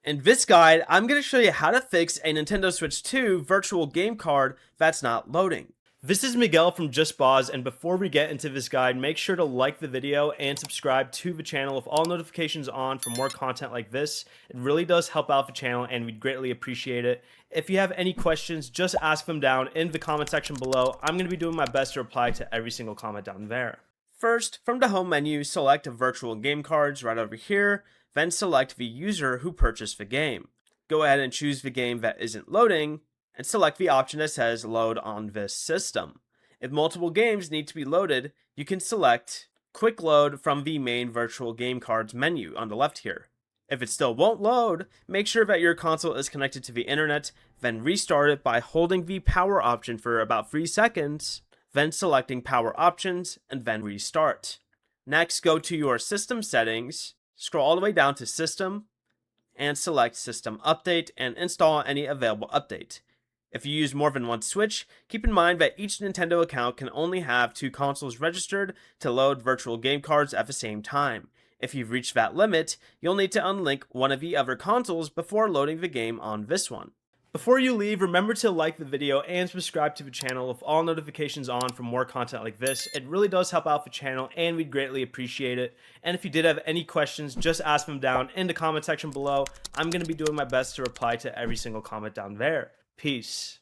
In this guide, I'm going to show you how to fix a Nintendo Switch 2 virtual game card that's not loading. This is Miguel from Just Pause, and before we get into this guide, make sure to like the video and subscribe to the channel with all notifications on for more content like this. It really does help out the channel and we'd greatly appreciate it. If you have any questions, just ask them down in the comment section below. I'm going to be doing my best to reply to every single comment down there. First, from the home menu, select virtual game cards right over here, then select the user who purchased the game. Go ahead and choose the game that isn't loading, and select the option that says load on this system. If multiple games need to be loaded, you can select quick load from the main virtual game cards menu on the left here. If it still won't load, make sure that your console is connected to the internet, then restart it by holding the power option for about 3 seconds, then selecting power options, and then restart. Next, go to your system settings, scroll all the way down to system, and select system update and install any available update. If you use more than one Switch, keep in mind that each Nintendo account can only have 2 consoles registered to load virtual game cards at the same time. If you've reached that limit, you'll need to unlink one of the other consoles before loading the game on this one. Before you leave, remember to like the video and subscribe to the channel with all notifications on for more content like this. It really does help out the channel and we'd greatly appreciate it. And if you did have any questions, just ask them down in the comment section below. I'm going to be doing my best to reply to every single comment down there. Peace.